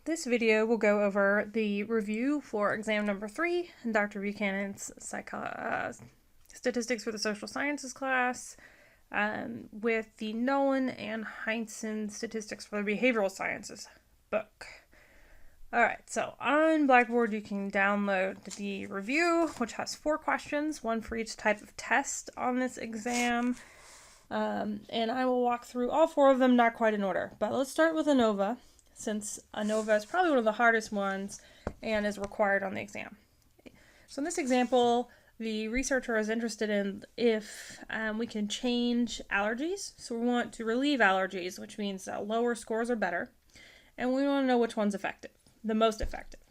This video will go over the review for exam number 3 in Dr. Buchanan's Statistics for the Social Sciences class with the Nolan and Heinsohn Statistics for the Behavioral Sciences book. Alright, so on Blackboard you can download the review, which has 4 questions, one for each type of test on this exam. And I will walk through all 4 of them, not quite in order. But let's start with Anova, since Anova is probably one of the hardest ones and is required on the exam. So in this example, the researcher is interested in if we can change allergies. So we want to relieve allergies, which means lower scores are better. And we want to know which one's effective, the most effective.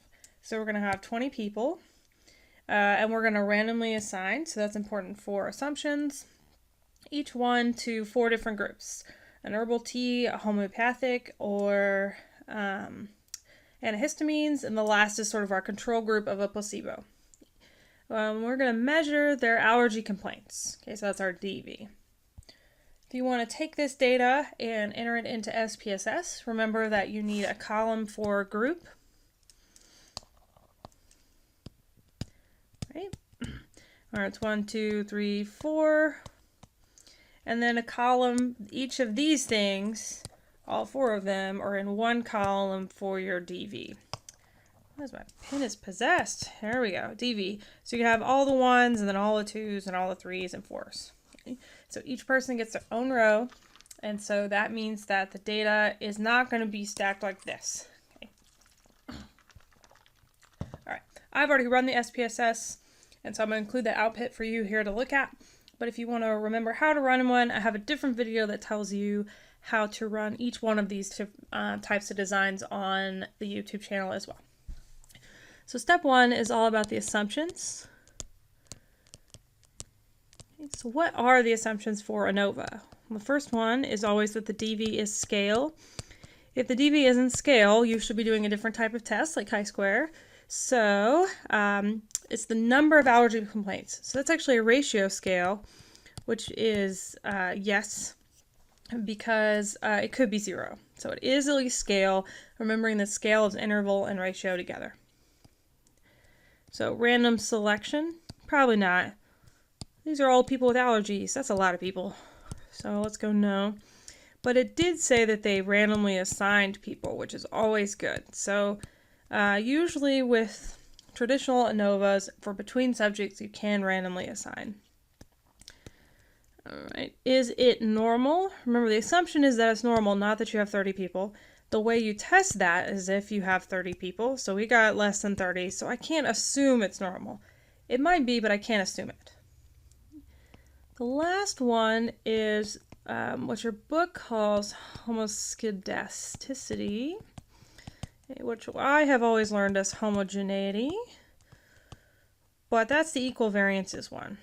So we're going to have 20 people, and we're going to randomly assign, so that's important for assumptions, each one to 4 different groups: an herbal tea, a homeopathic, or antihistamines, and the last is sort of our control group of a placebo. We're going to measure their allergy complaints. Okay, so that's our DV. If you want to take this data and enter it into SPSS, remember that you need a column for group. Right? All right, it's 1, 2, 3, 4. And then a column, each of these things, all 4 of them, are in one column for your DV. Where's my pen is possessed? There we go, DV. So you have all the 1s, and then all the 2s, and all the 3s and 4s. Okay? So each person gets their own row, and so that means that the data is not going to be stacked like this. Okay. Alright, I've already run the SPSS, and so I'm going to include the output for you here to look at. But if you want to remember how to run one, I have a different video that tells you how to run each one of these types of designs on the YouTube channel as well. So step 1 is all about the assumptions. Okay, so what are the assumptions for Anova? Well, the first one is always that the DV is scale. If the DV isn't scale, you should be doing a different type of test like chi-square. So it's the number of allergy complaints. So that's actually a ratio scale, which is yes, because it could be 0. So it is at least scale, remembering that scale is interval and ratio together. So random selection, probably not. These are all people with allergies. That's a lot of people. So let's go no. But it did say that they randomly assigned people, which is always good. So usually with traditional ANOVAs, for between subjects, you can randomly assign. Alright, is it normal? Remember, the assumption is that it's normal, not that you have 30 people. The way you test that is if you have 30 people. So we got less than 30, so I can't assume it's normal. It might be, but I can't assume it. The last one is what your book calls homoscedasticity, which I have always learned as homogeneity, but that's the equal variances one.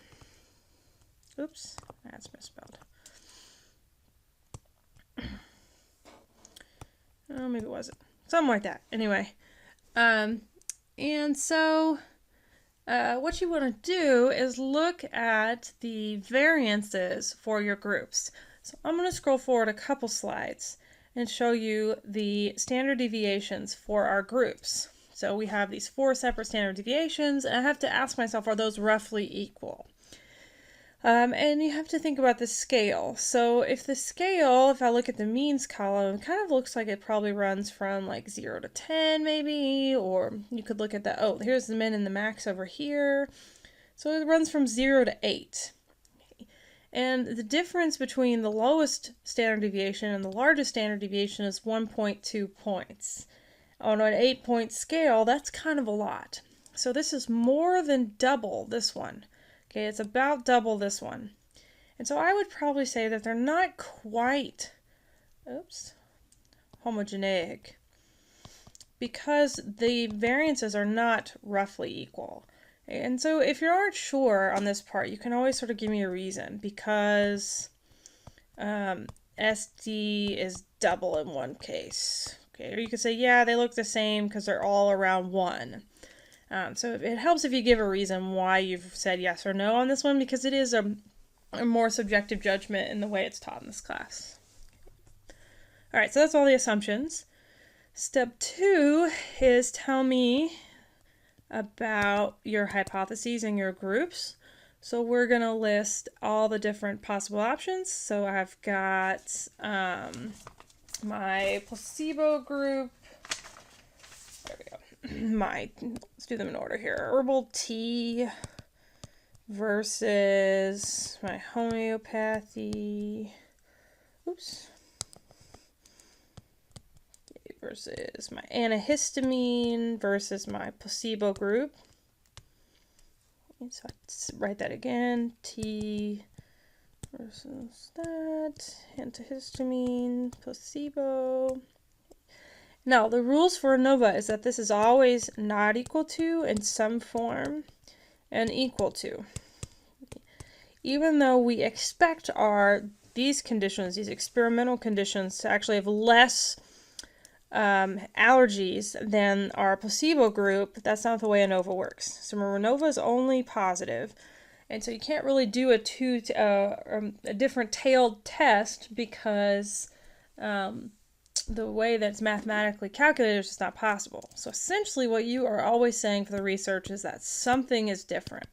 Oops, that's misspelled. Oh, maybe it wasn't. Something like that. Anyway, and so what you want to do is look at the variances for your groups. So I'm going to scroll forward a couple slides and show you the standard deviations for our groups. So we have these 4 separate standard deviations, and I have to ask myself, are those roughly equal? And you have to think about the scale. So if the scale, if I look at the means column, it kind of looks like it probably runs from like 0 to 10 maybe, or you could look at the, oh, here's the min and the max over here. So it runs from 0 to 8. Okay. And the difference between the lowest standard deviation and the largest standard deviation is 1.2 points. On an 8-point scale, that's kind of a lot. So this is more than double this one. Okay, it's about double this one. And so I would probably say that they're not quite, homogeneic, because the variances are not roughly equal. And so if you aren't sure on this part, you can always sort of give me a reason, because SD is double in one case. Okay, or you could say, yeah, they look the same because they're all around 1. So it helps if you give a reason why you've said yes or no on this one, because it is a more subjective judgment in the way it's taught in this class. Alright, so that's all the assumptions. Step 2 is tell me about your hypotheses and your groups. So we're going to list all the different possible options. So I've got my placebo group. There we go. Let's do them in order here. Herbal tea versus my homeopathy. Oops. Versus my antihistamine versus my placebo group. So I write that again. T versus that. Antihistamine, placebo. Now, the rules for Anova is that this is always not equal to in some form and equal to. Even though we expect these conditions, these experimental conditions, to actually have less allergies than our placebo group, that's not the way Anova works. So remember, Anova is only positive, and so you can't really do a different tailed test because the way that's mathematically calculated is just not possible. So essentially what you are always saying for the research is that something is different.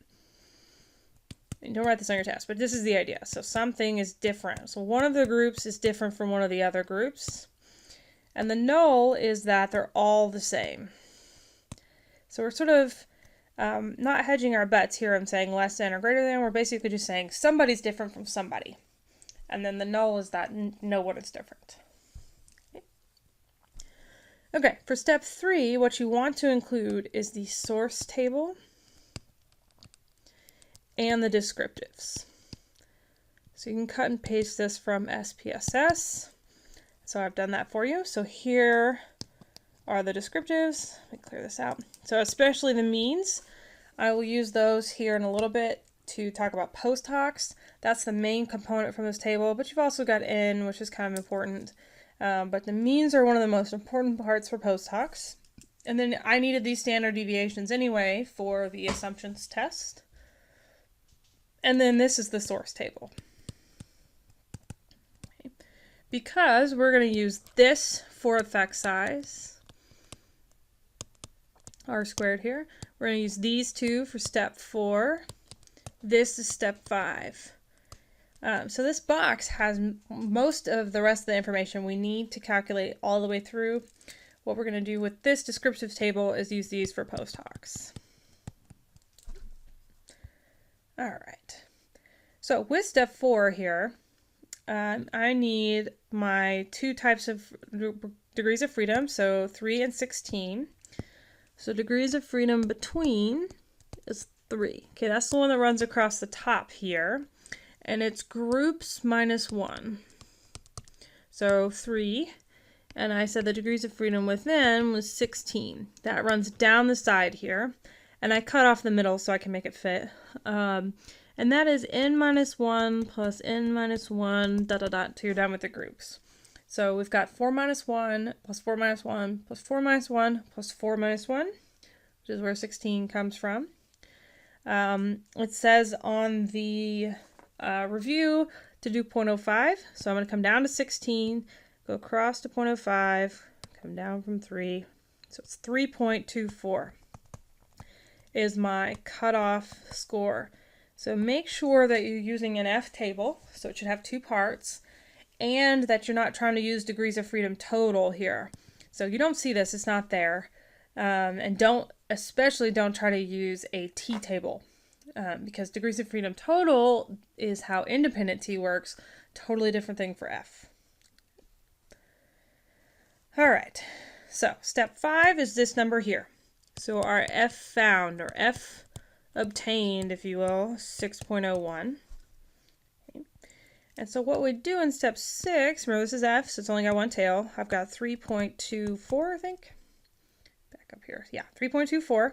And don't write this on your test, but this is the idea. So something is different. So one of the groups is different from one of the other groups. And the null is that they're all the same. So we're sort of not hedging our bets here. I'm saying less than or greater than. We're basically just saying somebody's different from somebody. And then the null is that no one is different. Okay, for step 3, what you want to include is the source table and the descriptives. So you can cut and paste this from SPSS. So I've done that for you. So here are the descriptives. Let me clear this out. So especially the means, I will use those here in a little bit to talk about post-hocs. That's the main component from this table, but you've also got N, which is kind of important. But the means are one of the most important parts for post-hocs. And then I needed these standard deviations anyway for the assumptions test. And then this is the source table. Because we're going to use this for effect size, r squared here. We're going to use these two for step 4. This is step 5. So this box has most of the rest of the information we need to calculate all the way through. What we're going to do with this descriptive table is use these for post-hocs. All right. So with step 4 here, I need my 2 types of degrees of freedom, so 3 and 16. So degrees of freedom between is 3. Okay, that's the one that runs across the top here. And it's groups minus 1. So 3. And I said the degrees of freedom within was 16. That runs down the side here. And I cut off the middle so I can make it fit. And that is n minus 1 plus n minus 1, dot, dot, dot, till you're done with the groups. So we've got 4 minus 1 plus 4 minus 1 plus 4 minus 1 plus 4 minus 1, which is where 16 comes from. It says on the review to do 0.05. So I'm going to come down to 16, go across to 0.05, come down from 3. So it's 3.24 is my cutoff score. So make sure that you're using an F table, so it should have 2 parts, and that you're not trying to use degrees of freedom total here. So you don't see this, it's not there. And especially don't try to use a T table, because degrees of freedom total is how independent T works. Totally different thing for F. All right, so step 5 is this number here. So our F found, or F obtained, if you will, 6.01. Okay. And so what we do in step 6, remember this is F, so it's only got one tail. I've got 3.24, I think. Back up here. Yeah, 3.24,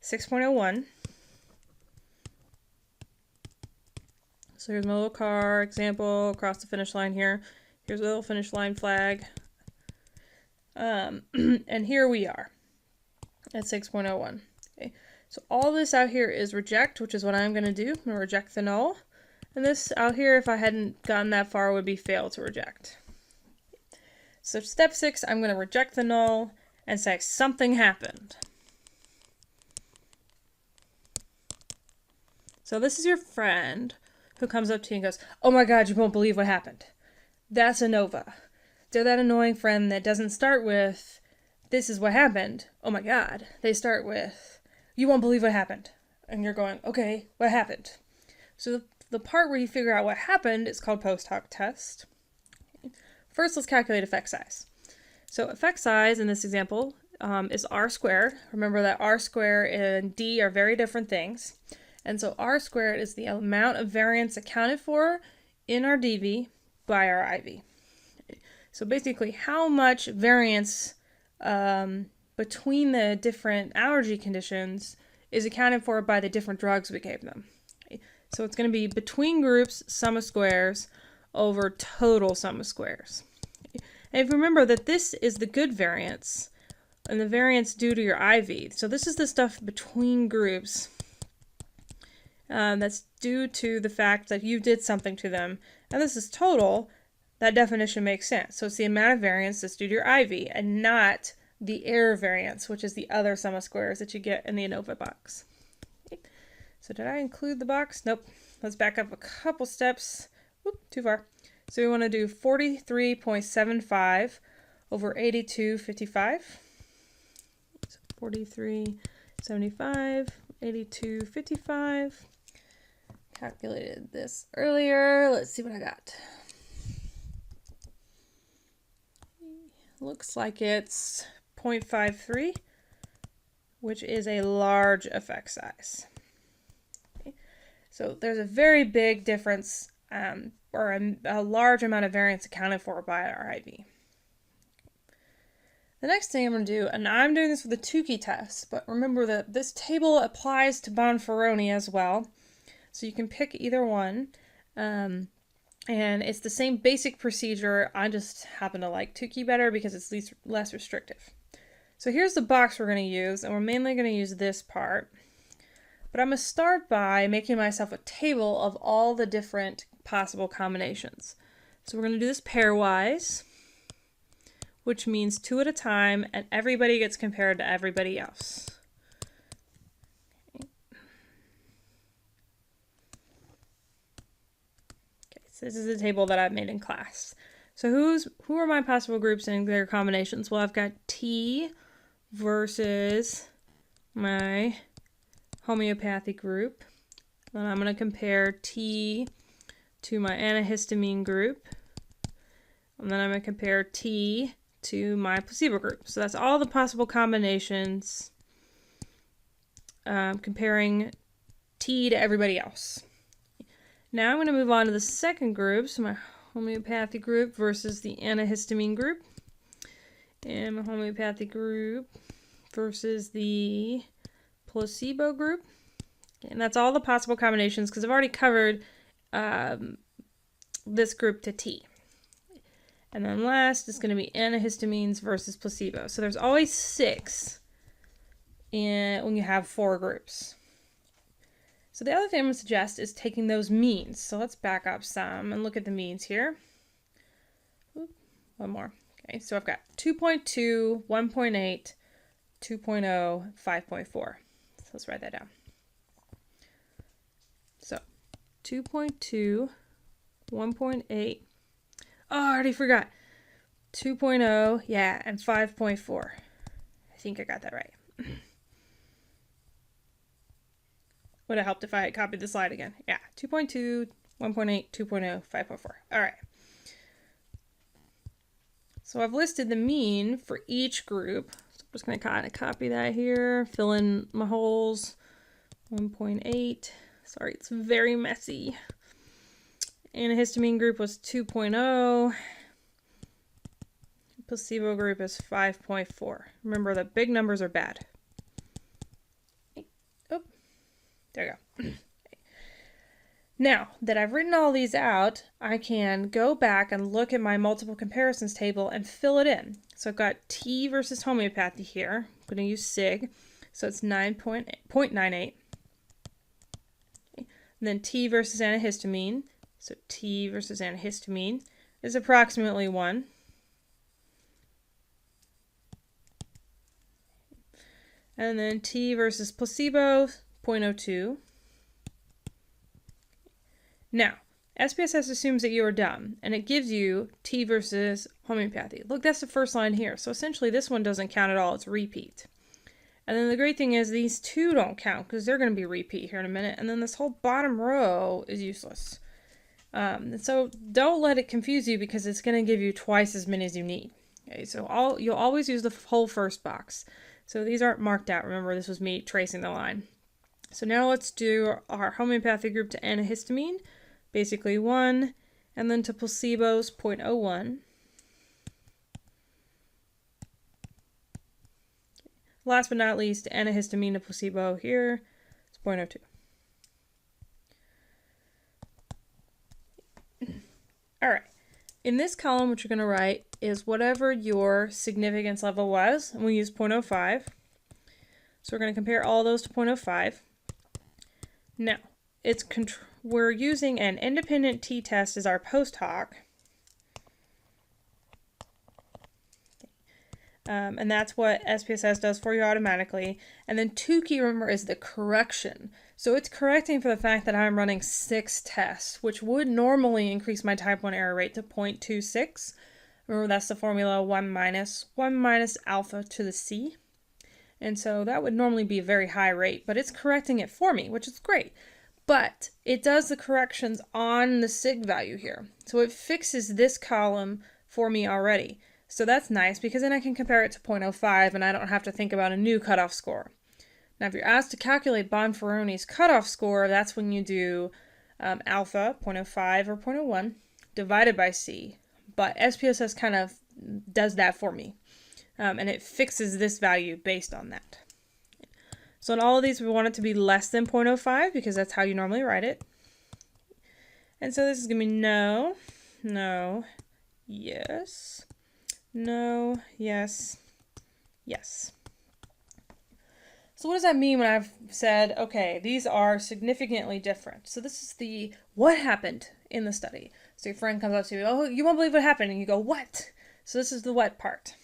6.01. So here's my little car example across the finish line here. Here's a little finish line flag. And here we are at 6.01. Okay. So all this out here is reject, which is what I'm going to do. I'm going to reject the null. And this out here, if I hadn't gotten that far, would be fail to reject. So step 6, I'm going to reject the null and say something happened. So this is your friend who comes up to you and goes, oh my God, you won't believe what happened. That's Anova. They're that annoying friend that doesn't start with, this is what happened. Oh my God. They start with, you won't believe what happened. And you're going, okay, what happened? So the part where you figure out what happened is called Post-Hoc Test. First, let's calculate effect size. So effect size in this example is r squared. Remember that r squared and d are very different things. And so r squared is the amount of variance accounted for in our dv by our iv. So basically, how much variance between the different allergy conditions is accounted for by the different drugs we gave them. So it's going to be between groups sum of squares over total sum of squares. And if you remember that this is the good variance and the variance due to your IV. So this is the stuff between groups that's due to the fact that you did something to them. And this is total. That definition makes sense. So it's the amount of variance that's due to your IV and not the error variance, which is the other sum of squares that you get in the Anova box. Okay. So did I include the box? Nope. Let's back up a couple steps. Whoop, too far. So we want to do 43.75 over 82.55. So 43.75, 82.55. Calculated this earlier. Let's see what I got. Looks like it's 0.53, which is a large effect size. Okay. So there's a very big difference or a large amount of variance accounted for by our IV. The next thing I'm going to do, and I'm doing this with the Tukey test, but remember that this table applies to Bonferroni as well. So you can pick either one. And it's the same basic procedure. I just happen to like Tukey better because it's less restrictive. So here's the box we're going to use, and we're mainly going to use this part. But I'm going to start by making myself a table of all the different possible combinations. So we're going to do this pairwise, which means 2 at a time, and everybody gets compared to everybody else. Okay, so this is a table that I've made in class. So who are my possible groups and their combinations? Well, I've got T versus my homeopathy group. Then I'm going to compare T to my antihistamine group. And then I'm going to compare T to my placebo group. So that's all the possible combinations comparing T to everybody else. Now I'm going to move on to the second group, so my homeopathy group versus the antihistamine group. And my homeopathy group versus the placebo group. And that's all the possible combinations because I've already covered this group to T. And then last is going to be antihistamines versus placebo. So there's always 6 when you have 4 groups. So the other thing I'm going to suggest is taking those means. So let's back up some and look at the means here. Oop, one more. Okay, so I've got 2.2, 1.8, 2.0, 5.4. So let's write that down. So 2.2, 1.8. Oh, I already forgot. 2.0, yeah, and 5.4. I think I got that right. Would have helped if I had copied the slide again. Yeah, 2.2, 1.8, 2.0, 5.4. All right. So I've listed the mean for each group. So I'm just going to kind of copy that here, fill in my holes. 1.8. Sorry, it's very messy. Antihistamine group was 2.0. Placebo group is 5.4. Remember that big numbers are bad. Oh, there we go. Now that I've written all these out, I can go back and look at my multiple comparisons table and fill it in. So I've got T versus homeopathy here. I'm going to use SIG. So it's 9.98. And then T versus antihistamine. So T versus antihistamine is approximately 1. And then T versus placebo, 0.02. Now, SPSS assumes that you are dumb, and it gives you T versus homeopathy. Look, that's the first line here. So essentially, this one doesn't count at all. It's repeat. And then the great thing is these two don't count because they're going to be repeat here in a minute. And then this whole bottom row is useless. So don't let it confuse you because it's going to give you twice as many as you need. Okay, so you'll always use the whole first box. So these aren't marked out. Remember, this was me tracing the line. So now let's do our homeopathic group to antihistamine, basically 1, and then to placebos, 0.01. Last but not least, antihistamine to placebo here is 0.02. All right. In this column, what you're going to write is whatever your significance level was, and we use 0.05. So we're going to compare all those to 0.05. Now, we're using an independent t-test as our post-hoc. And that's what SPSS does for you automatically. And then 2 key, remember, is the correction. So it's correcting for the fact that I'm running 6 tests, which would normally increase my type 1 error rate to 0.26. Remember, that's the formula 1 minus alpha to the C. And so that would normally be a very high rate, but it's correcting it for me, which is great. But it does the corrections on the sig value here. So it fixes this column for me already. So that's nice because then I can compare it to 0.05 and I don't have to think about a new cutoff score. Now, if you're asked to calculate Bonferroni's cutoff score, that's when you do alpha, 0.05 or 0.01, divided by C. But SPSS kind of does that for me. And it fixes this value based on that. So in all of these, we want it to be less than 0.05 because that's how you normally write it. And so this is going to be no, no, yes, no, yes, yes. So what does that mean when I've said, okay, these are significantly different? So this is the what happened in the study. So your friend comes up to you, oh, you won't believe what happened. And you go, what? So this is the what part.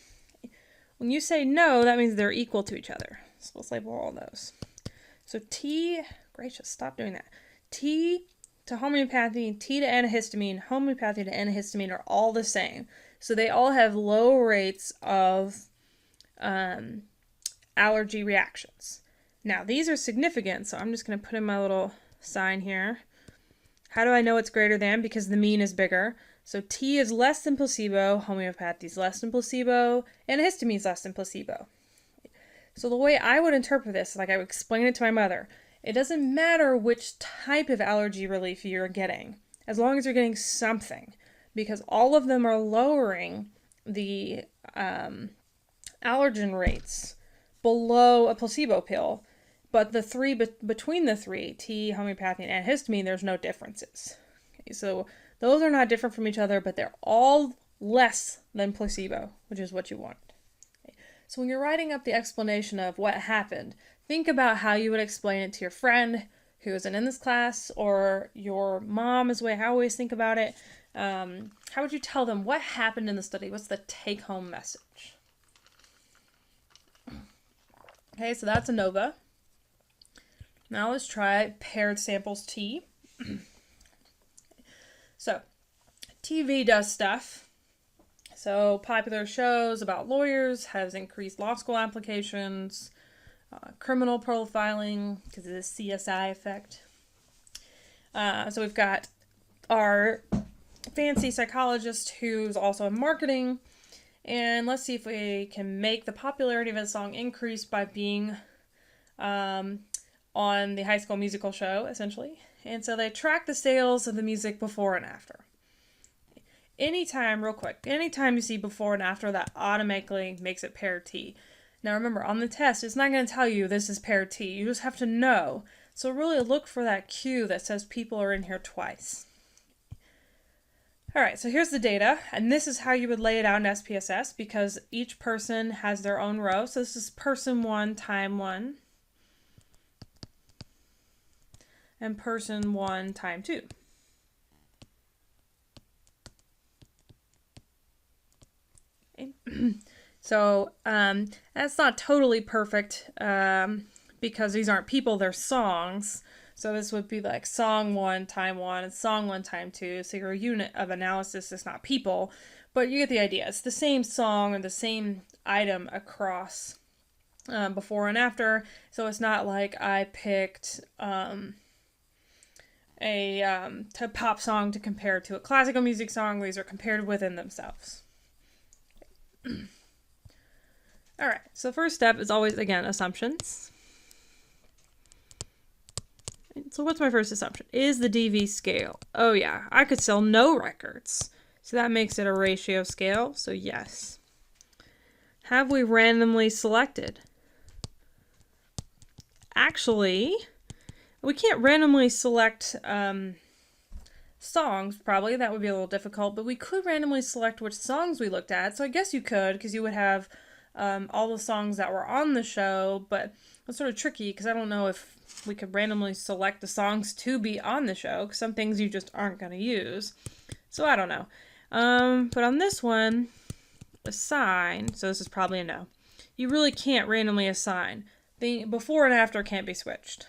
When you say no, that means they're equal to each other. So let's label all those. So T, gracious, stop doing that. T to homeopathy, T to antihistamine, homeopathy to antihistamine are all the same. So they all have low rates of allergy reactions. Now these are significant, so I'm just going to put in my little sign here. How do I know it's greater than? Because the mean is bigger. So T is less than placebo, homeopathy is less than placebo, antihistamine is less than placebo. So the way I would interpret this, like I would explain it to my mother, it doesn't matter which type of allergy relief you're getting, as long as you're getting something, because all of them are lowering the allergen rates below a placebo pill, but the three between the three, T, homeopathy, and antihistamine, there's no differences. Okay, so those are not different from each other, but they're all less than placebo, which is what you want. Okay. So when you're writing up the explanation of what happened, think about how you would explain it to your friend who isn't in this class, or your mom is the way I always think about it. How would you tell them what happened in the study? What's the take-home message? Okay, so that's Anova. Now let's try paired samples T. So, TV does stuff. So, popular shows about lawyers has increased law school applications, criminal profiling because of the CSI effect. So we've got our fancy psychologist who's also in marketing. And let's see if we can make the popularity of a song increase by being on the High School Musical show, essentially. And so they track the sales of the music before and after. Anytime, real quick, anytime you see before and after, that automatically makes it paired T. Now remember, on the test, it's not going to tell you this is paired T. You just have to know. So really look for that cue that says people are in here twice. All right, so here's the data, and this is how you would lay it out in SPSS because each person has their own row. So this is person 1, time 1, and person 1, time 2. Okay. So that's not totally perfect because these aren't people, they're songs. So this would be like song 1 time 1 and song 1 time 2. So your unit of analysis is not people, but you get the idea. It's the same song or the same item across before and after. So it's not like I picked a pop song to compare to a classical music song. These are compared within themselves. All right, so the first step is always, again, assumptions. So what's my first assumption? Is the DV scale? Oh yeah, I could sell no records. So that makes it a ratio scale, so yes. Have we randomly selected? Actually, we can't randomly select songs, probably. That would be a little difficult, but we could randomly select which songs we looked at. So I guess you could, because you would have all the songs that were on the show, but it's sort of tricky because I don't know if we could randomly select the songs to be on the show, because some things you just aren't going to use. So I don't know. But on this one, assign, so this is probably a no. You really can't randomly assign. The before and after can't be switched.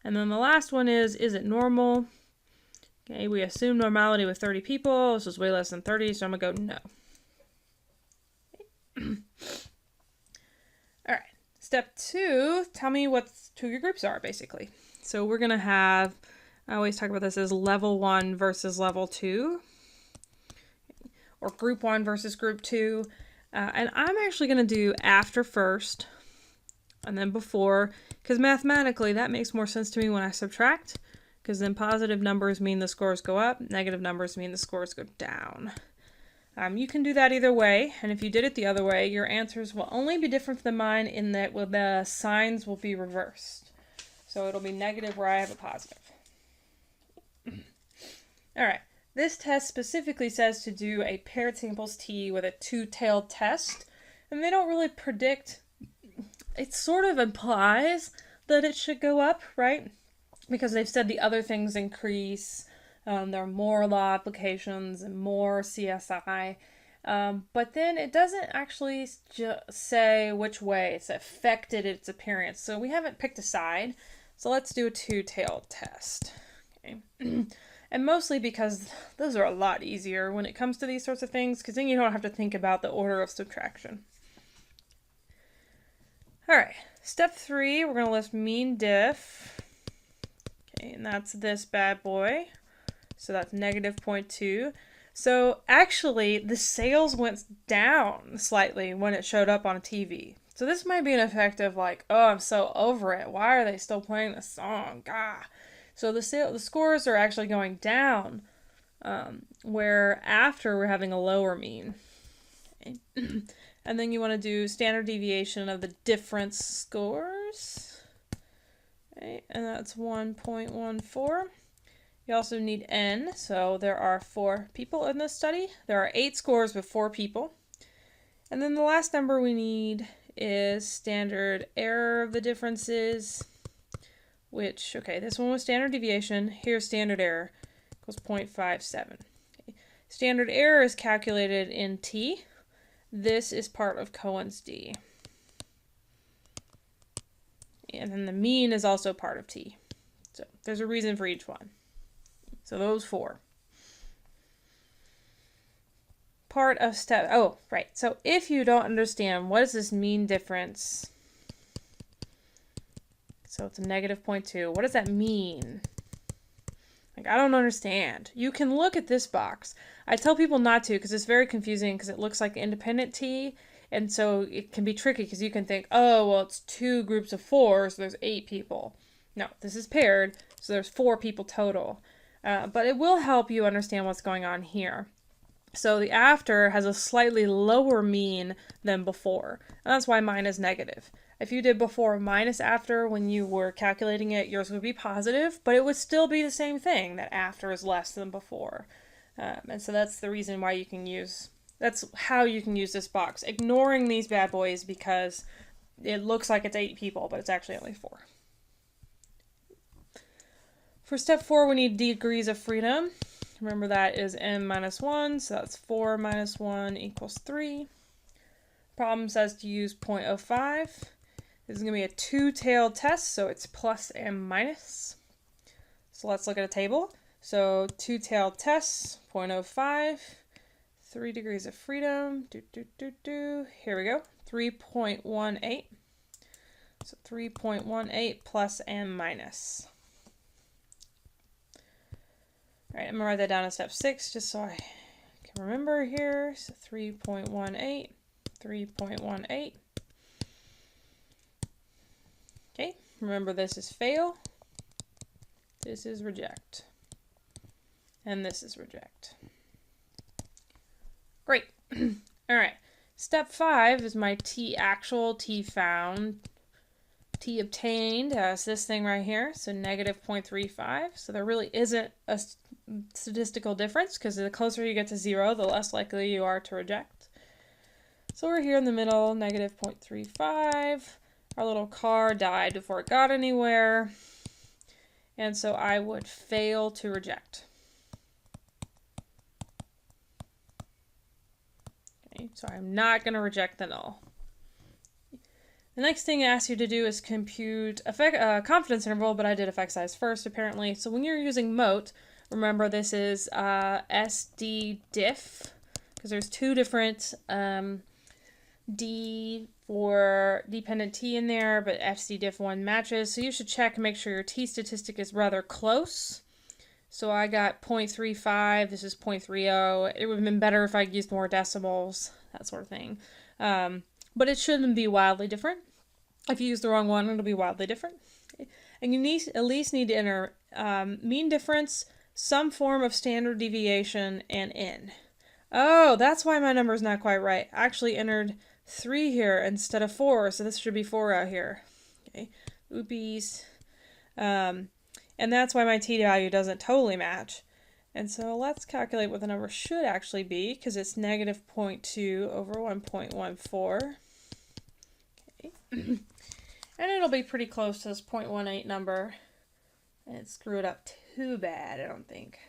And then the last one is it normal? Okay, we assume normality with 30 people. This is way less than 30, so I'm going to go no. All right. Step 2, tell me what 2 of your groups are, basically. So we're going to have, I always talk about this as level 1 versus level 2. Or group 1 versus group 2. And I'm actually going to do after first and then before, because mathematically that makes more sense to me when I subtract, because then positive numbers mean the scores go up, negative numbers mean the scores go down. You can do that either way, and if you did it the other way, your answers will only be different than mine in that the signs will be reversed. So it'll be negative where I have a positive. All right. This test specifically says to do a paired samples T with a two-tailed test, and they don't really predict. It sort of implies that it should go up, right? Because they've said the other things increase. There are more law applications and more CSI. But then it doesn't actually say which way it's affected its appearance. So we haven't picked a side. So let's do a two-tailed test. Okay. And mostly because those are a lot easier when it comes to these sorts of things, because then you don't have to think about the order of subtraction. All right, step 3, we're going to list mean diff. Okay, and that's this bad boy. So that's negative 0.2. So actually, the sales went down slightly when it showed up on TV. So this might be an effect of like, oh, I'm so over it. Why are they still playing this song? Gah. So the scores are actually going down, where after we're having a lower mean. Okay. And then you want to do standard deviation of the difference scores. Okay, and that's 1.14. You also need N, so there are 4 people in this study. There are 8 scores with 4 people. And then the last number we need is standard error of the differences, which, okay, this one was standard deviation. Here's standard error, equals 0.57. Okay. Standard error is calculated in T. This is part of Cohen's D. And then the mean is also part of T. So there's a reason for each one. So those 4. Part of step, oh, right. So if you don't understand, what is this mean difference? So it's a negative 0.2. What does that mean? Like, I don't understand. You can look at this box. I tell people not to because it's very confusing because it looks like independent T. And so it can be tricky because you can think, oh, well, it's 2 groups of 4, so there's 8 people. No, this is paired, so there's 4 people total. But it will help you understand what's going on here. So the after has a slightly lower mean than before. And that's why mine is negative. If you did before minus after when you were calculating it, yours would be positive, but it would still be the same thing, that after is less than before. And so that's the reason why you can use, that's how you can use this box. Ignoring these bad boys because it looks like it's 8 people, but it's actually only 4. For step 4, we need degrees of freedom. Remember that is n minus 1, so that's 4 minus 1 equals 3. Problem says to use 0.05. This is going to be a two-tailed test, so it's plus and minus. So let's look at a table. So two-tailed tests, 0.05, 3 degrees of freedom, Here we go, 3.18. So 3.18 plus and minus. All right, I'm going to write that down as step 6 just so I can remember here. So 3.18, 3.18. Okay, remember this is fail, this is reject, and this is reject. Great. All right, step 5 is my t actual, t found, t obtained as this thing right here, so negative 0.35. So there really isn't a statistical difference because the closer you get to 0, the less likely you are to reject. So we're here in the middle, negative 0.35. Our little car died before it got anywhere, and so I would fail to reject. Okay, so I'm not going to reject the null. The next thing it asks you to do is compute a confidence interval, but I did effect size first apparently. So when you're using mote, remember this is SD diff, because there's two different D for dependent T in there, but SD diff 1 matches. So you should check and make sure your T statistic is rather close. So I got 0.35, this is 0.30. It would have been better if I used more decimals, that sort of thing. But it shouldn't be wildly different. If you use the wrong one, it'll be wildly different. And you at least need to enter mean difference, some form of standard deviation, and n. Oh, that's why my number's not quite right. I actually entered 3 here instead of 4, so this should be 4 out here. Okay, oopies. And that's why my t value doesn't totally match. And so let's calculate what the number should actually be, because it's negative 0.2 over 1.14. Okay. And it'll be pretty close to this 0.18 number. And it screwed up too bad, I don't think.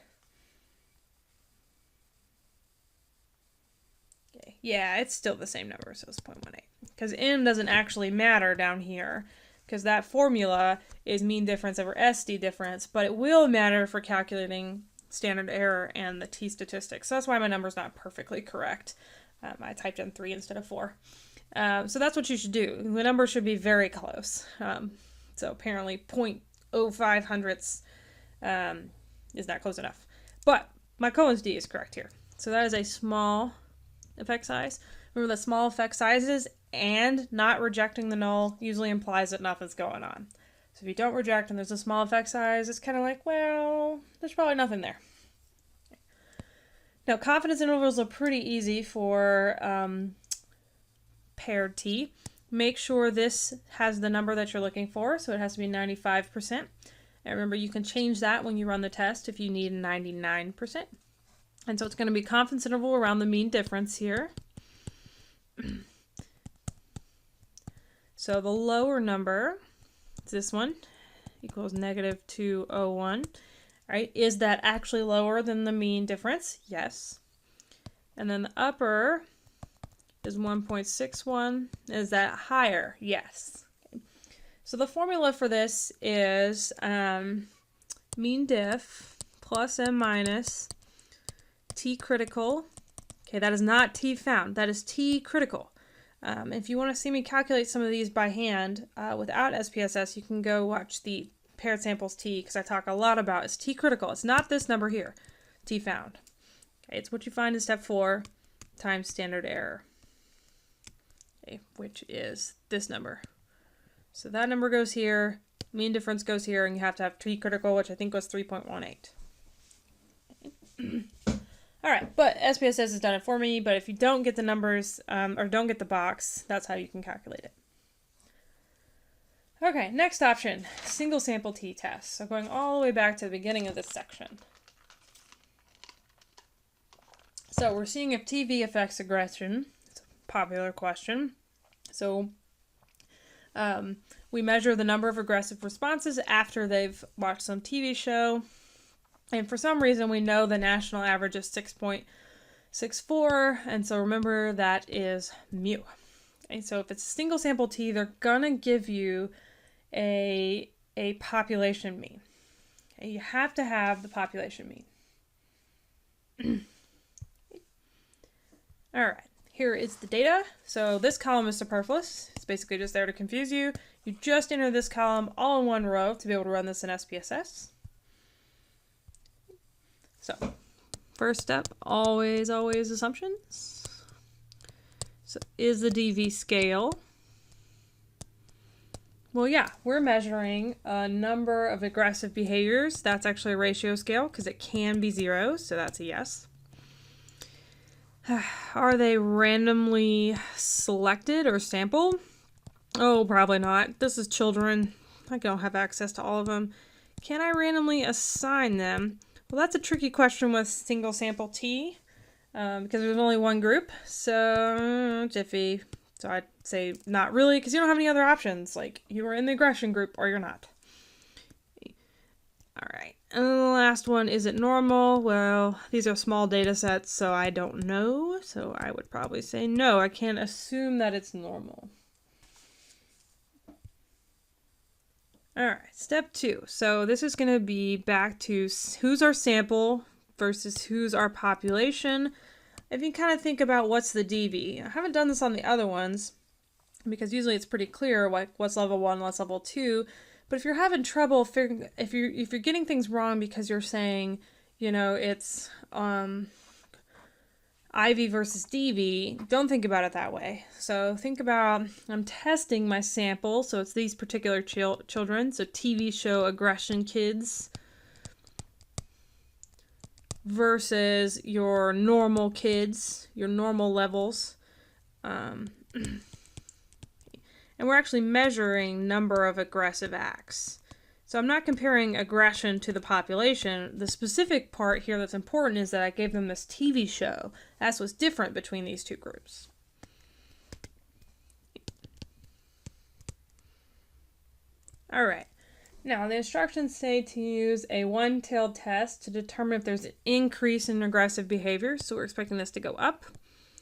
Okay. Yeah, it's still the same number, so it's 0.18. Because n doesn't actually matter down here, because that formula is mean difference over SD difference, but it will matter for calculating standard error and the t statistics. So that's why my number's not perfectly correct. I typed in 3 instead of 4. So that's what you should do. The number should be very close. So apparently 0.05 hundredths is not close enough. But my Cohen's d is correct here. So that is a small effect size. Remember that small effect sizes and not rejecting the null usually implies that nothing's going on. So if you don't reject and there's a small effect size, it's kind of like, well, there's probably nothing there. Okay. Now, confidence intervals are pretty easy for paired t. Make sure this has the number that you're looking for, so it has to be 95%. And remember, you can change that when you run the test if you need 99%. And so it's going to be confidence interval around the mean difference here. So the lower number, this one, equals negative 201. Right? Is that actually lower than the mean difference? Yes. And then the upper is 1.61. Is that higher? Yes. Okay. So the formula for this is mean diff plus and minus t critical. Okay, that is not t found. That is t critical. If you want to see me calculate some of these by hand without SPSS, you can go watch the paired samples t, because I talk a lot about it's t critical. It's not this number here, t found. Okay, it's what you find in step 4 times standard error, okay, which is this number. So that number goes here, mean difference goes here, and you have to have t critical, which I think was 3.18. Okay. All right, but SPSS has done it for me, but if you don't get the numbers or don't get the box, that's how you can calculate it. Okay, next option, single sample t-test. So going all the way back to the beginning of this section. So we're seeing if TV affects aggression. It's a popular question. So we measure the number of aggressive responses after they've watched some TV show. And for some reason, we know the national average is 6.64, and so remember that is mu. And so if it's a single sample t, they're gonna give you a population mean. Okay, you have to have the population mean. All right, here is the data. So this column is superfluous. It's basically just there to confuse you. You just enter this column all in one row to be able to run this in SPSS. So first step, always assumptions. So is the DV scale? Well, yeah, we're measuring a number of aggressive behaviors. That's actually a ratio scale because it can be 0, so that's a yes. Are they randomly selected or sampled? Oh, probably not. This is children. I don't have access to all of them. Can I randomly assign them? Well, that's a tricky question with single sample T because there's only one group. So, jiffy. So I'd say not really because you don't have any other options. Like you are in the aggression group or you're not. All right. And then the last one, is it normal? Well, these are small data sets, so I don't know. So I would probably say no. I can't assume that it's normal. All right, step 2. So this is going to be back to who's our sample versus who's our population. If you kind of think about what's the DV, I haven't done this on the other ones because usually it's pretty clear like what's level 1, what's level 2. But if you're having trouble figuring, if you're getting things wrong because you're saying, you know, it's IV versus DV, don't think about it that way. So think about, I'm testing my sample, so it's these particular children. So TV show aggression kids versus your normal kids, your normal levels. And we're actually measuring number of aggressive acts. So I'm not comparing aggression to the population. The specific part here that's important is that I gave them this TV show. That's what's different between these two groups. All right. Now, the instructions say to use a one-tailed test to determine if there's an increase in aggressive behavior. So we're expecting this to go up.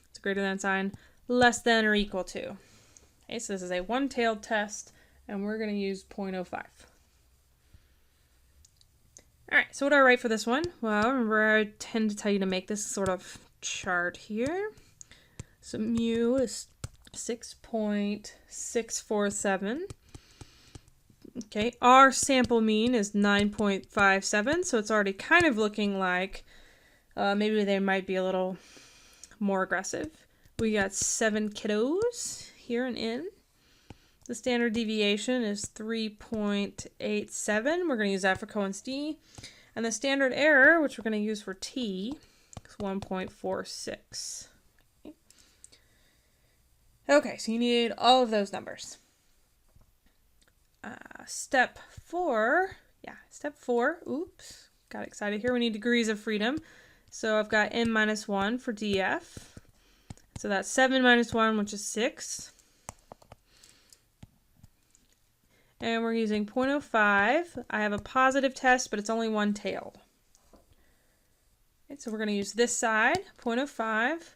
It's a greater than sign, less than or equal to. Okay, so this is a one-tailed test, and we're going to use 0.05. All right, so what do I write for this one? Well, remember I tend to tell you to make this sort of chart here. So mu is 6.647. Okay, our sample mean is 9.57, so it's already kind of looking like maybe they might be a little more aggressive. We got 7 kiddos here and in. The standard deviation is 3.87. We're going to use that for Cohen's d. And the standard error, which we're going to use for t, is 1.46. Okay, so you need all of those numbers. Step 4. Oops, got excited here. We need degrees of freedom. So I've got n-1 for df. So that's 7 minus 1, which is 6. And we're using 0.05. I have a positive test, but it's only one-tailed. Okay, so we're going to use this side, 0.05.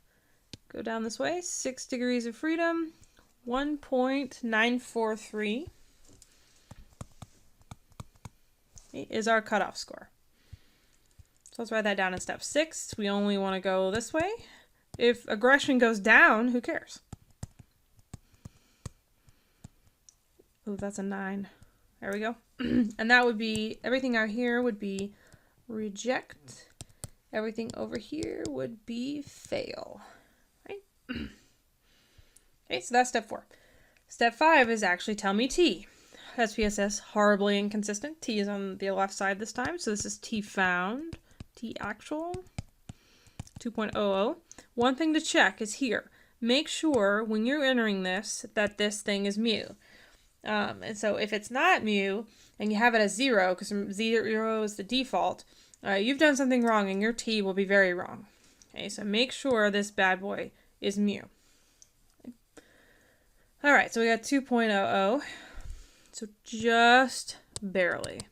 Go down this way, 6 degrees of freedom, 1.943 is our cutoff score. So let's write that down in step 6. We only want to go this way. If aggression goes down, who cares? Oh, that's a 9. There we go. And that would be, everything out here would be reject. Everything over here would be fail. Right? Okay, so that's step 4. Step 5 is actually tell me T. SPSS, horribly inconsistent. T is on the left side this time. So this is T found, T actual, 2.00. One thing to check is here. Make sure when you're entering this that this thing is mu. And so if it's not mu and you have it as 0, because 0 is the default, you've done something wrong and your T will be very wrong. Okay, so make sure this bad boy is mu. Okay. All right, so we got 2.00. So just barely.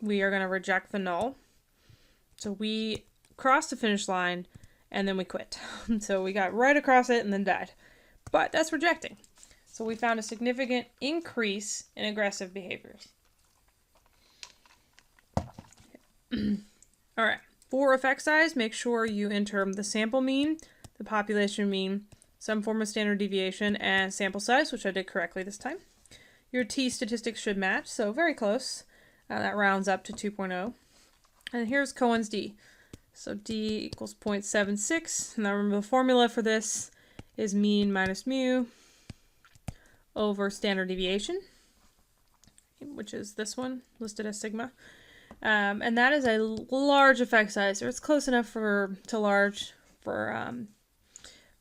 We are going to reject the null. So we crossed the finish line and then we quit. So we got right across it and then died. But that's rejecting. So we found a significant increase in aggressive behaviors. All right. For effect size, make sure you enter the sample mean, the population mean, some form of standard deviation, and sample size, which I did correctly this time. Your t statistics should match, so very close. That rounds up to 2.0. And here's Cohen's d. So d equals 0.76. Now remember the formula for this is mean minus mu over standard deviation, which is this one listed as sigma. And that is a large effect size, or it's close enough to large for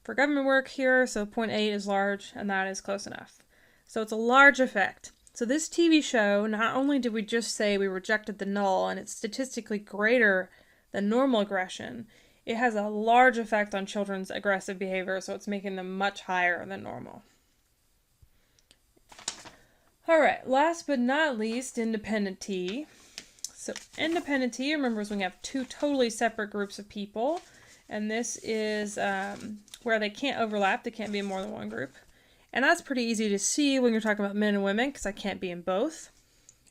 government work here. So 0.8 is large, and that is close enough. So it's a large effect. So this TV show, not only did we just say we rejected the null and it's statistically greater than normal aggression, it has a large effect on children's aggressive behavior, so it's making them much higher than normal. All right, last but not least, independent T. So independent T, remember, is when you have two totally separate groups of people, and this is where they can't overlap, they can't be in more than one group. And that's pretty easy to see when you're talking about men and women, because I can't be in both.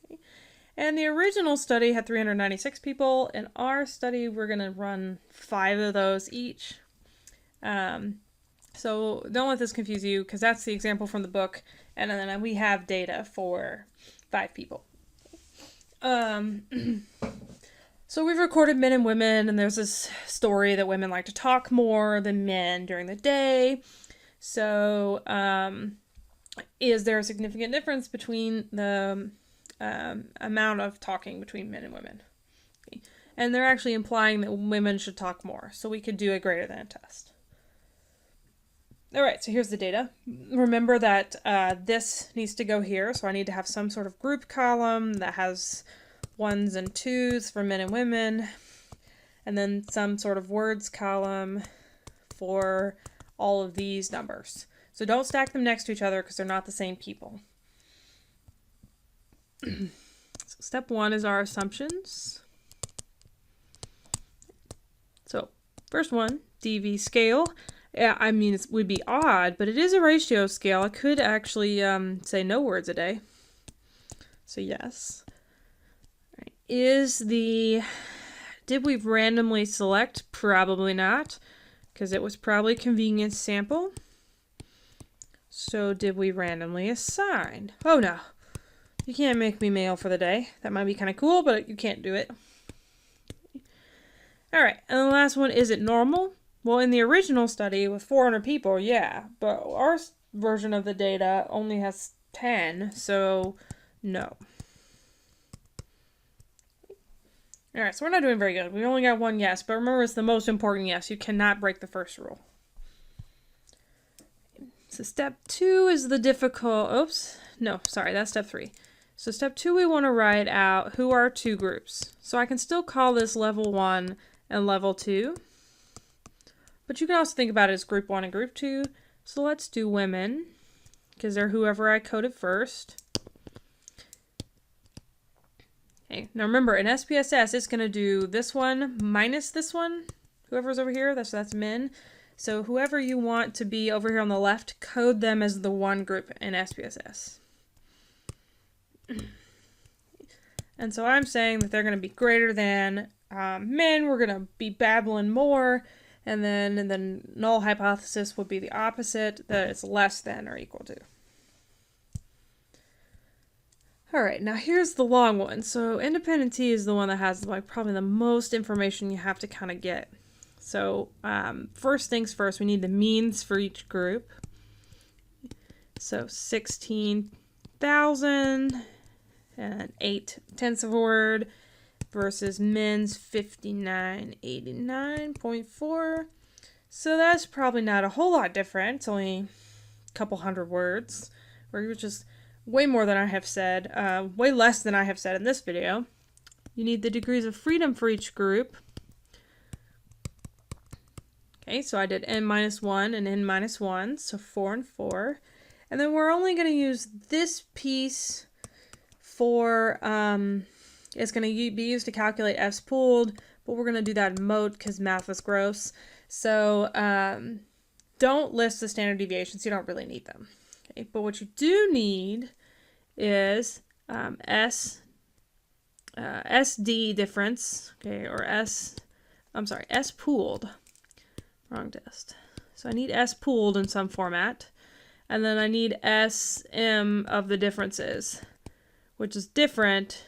Okay. And the original study had 396 people. In our study, we're going to run 5 of those each. So don't let this confuse you, because that's the example from the book, and then we have data for 5 people. So we've recorded men and women, and there's this story that women like to talk more than men during the day. So is there a significant difference between the amount of talking between men and women? Okay. And they're actually implying that women should talk more, so we could do a greater than test. All right, so here's the data. Remember that this needs to go here, so I need to have some sort of group column that has 1s and 2s for men and women, and then some sort of words column for all of these numbers. So don't stack them next to each other because they're not the same people. So step 1 is our assumptions. So first one, DV scale. Yeah, I mean, it would be odd, but it is a ratio scale. I could actually say no words a day. So yes. All right. Did we randomly select? Probably not, because it was probably convenience sample. So did we randomly assign? Oh no, you can't make me male for the day. That might be kind of cool, but you can't do it. All right, and the last one, is it normal? Well, in the original study with 400 people, yeah, but our version of the data only has 10, so no. All right, so we're not doing very good. We only got 1 yes, but remember, it's the most important yes. You cannot break the first rule. So step 2 is the difficult, that's step 3. So step 2, we want to write out who are 2 groups. So I can still call this level 1 and level 2. But you can also think about it as group 1 and group 2. So let's do women, because they're whoever I coded first. Okay, now remember, in SPSS, it's going to do this one minus this one. Whoever's over here, that's men. So whoever you want to be over here on the left, code them as the one group in SPSS. And so I'm saying that they're going to be greater than men. We're going to be babbling more. And then the null hypothesis would be the opposite, that it's less than or equal to. All right, now here's the long one. So independent T is the one that has probably the most information you have to kind of get. So first things first, we need the means for each group. So 16,000 and 8/10 of a word versus men's 5989.4. So that's probably not a whole lot different. It's only a couple hundred words, which is way more than I have said, way less than I have said in this video. You need the degrees of freedom for each group. Okay, so I did n-1 and n-1, so 4 and 4. And then we're only going to use this piece for, it's going to be used to calculate F's pooled, but but we're going to do that in mode because math was gross. So don't list the standard deviations. You don't really need them. Okay? But what you do need is SD difference, okay, or S pooled. Wrong test. So I need S pooled in some format. And then I need SM of the differences, which is different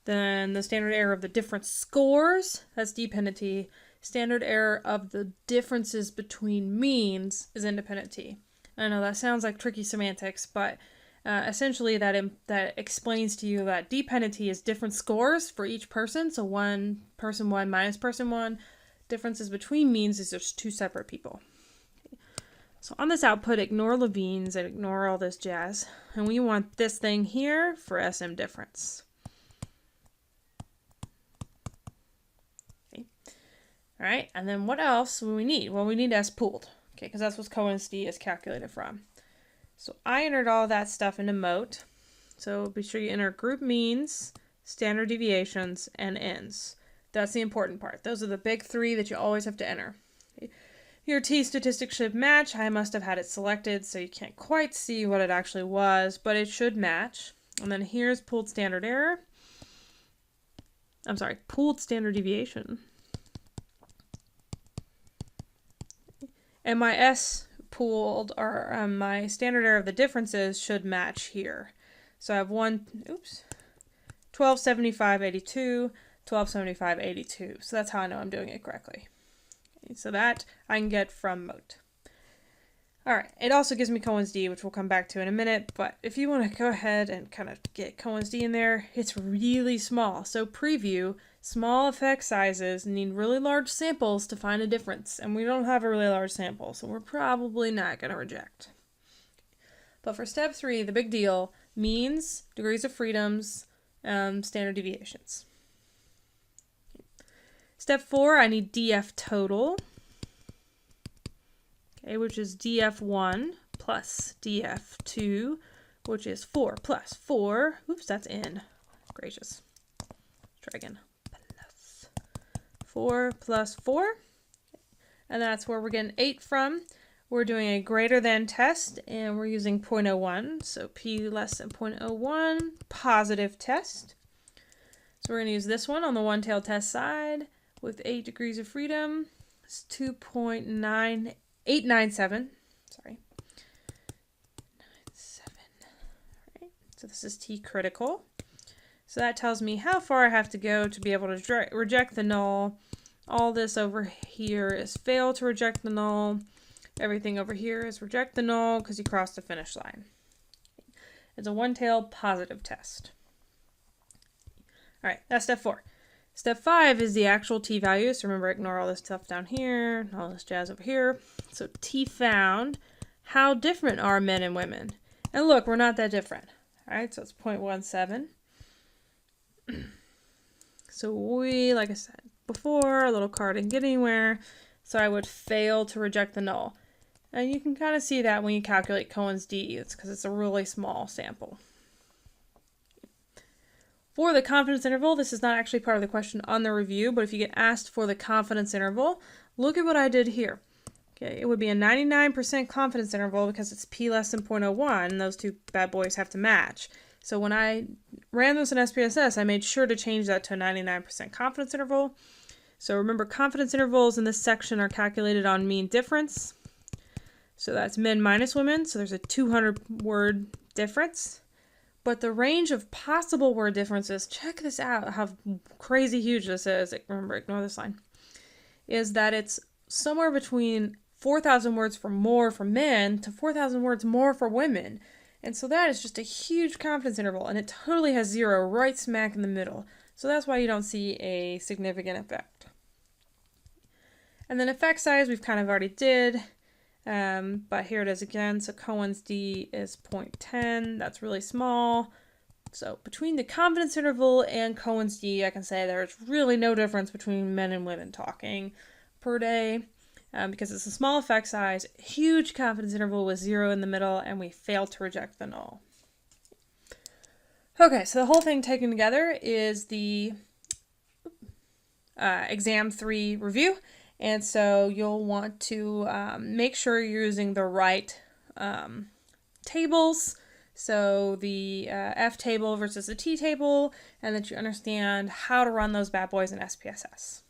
than the standard error of the different scores. That's dependent T. Standard error of the differences between means is independent T. I know that sounds like tricky semantics, but essentially that explains to you that dependent T is different scores for each person. So one person 1 minus person 1. Differences between means is just 2 separate people. So on this output, ignore Levine's and ignore all this jazz. And we want this thing here for SM difference. Okay. All right, and then what else do we need? Well, we need S pooled, okay, because that's what Cohen's D is calculated from. So I entered all that stuff into mote. So be sure you enter group means, standard deviations, and ends. That's the important part. Those are the big 3 that you always have to enter. Okay. Your T statistic should match. I must have had it selected, so you can't quite see what it actually was, but it should match. And then here's pooled standard error. I'm sorry, pooled standard deviation. And my S pooled, or my standard error of the differences should match here. So I have 1275.82, 1275.82. So that's how I know I'm doing it correctly. So that I can get from mote. All right, it also gives me Cohen's D, which we'll come back to in a minute, but if you want to go ahead and kind of get Cohen's D in there, it's really small. So preview, small effect sizes need really large samples to find a difference, and we don't have a really large sample, so we're probably not going to reject. But for step 3, the big deal, means, degrees of freedoms, standard deviations. Step 4, I need DF total, okay, which is DF1 plus DF2, which is 4 plus 4. Oops, that's N. Gracious. Try again. Plus 4 plus 4. And that's where we're getting 8 from. We're doing a greater than test, and we're using 0.01. So P less than 0.01, positive test. So we're going to use this one on the one-tailed test side. With 8 degrees of freedom, it's 2.9897. Sorry. 97. All right. So this is T critical. So that tells me how far I have to go to be able to reject the null. All this over here is fail to reject the null. Everything over here is reject the null because you crossed the finish line. It's a one-tailed positive test. All right, that's step 4. Step 5 is the actual T value. So remember, ignore all this stuff down here, all this jazz over here. So T found, how different are men and women? And look, we're not that different. All right, so it's 0.17. So we, like I said before, a little card didn't get anywhere. So I would fail to reject the null. And you can kind of see that when you calculate Cohen's D. It's because it's a really small sample. For the confidence interval, this is not actually part of the question on the review, but if you get asked for the confidence interval, look at what I did here. Okay, it would be a 99% confidence interval because it's P less than 0.01, and those two bad boys have to match. So when I ran this in SPSS, I made sure to change that to a 99% confidence interval. So remember, confidence intervals in this section are calculated on mean difference. So that's men minus women, so there's a 200-word difference. But the range of possible word differences, check this out, how crazy huge this is. Remember, ignore this line. Is that it's somewhere between 4,000 words for more for men to 4,000 words more for women. And so that is just a huge confidence interval, and it totally has 0 right smack in the middle. So that's why you don't see a significant effect. And then effect size, we've kind of already did. But here it is again. So Cohen's D is 0.10. That's really small. So between the confidence interval and Cohen's D, I can say there's really no difference between men and women talking per day because it's a small effect size, huge confidence interval with 0 in the middle, and we failed to reject the null. Okay, so the whole thing taken together is the exam 3 review. And so you'll want to make sure you're using the right tables. So the F table versus the T table, and that you understand how to run those bad boys in SPSS.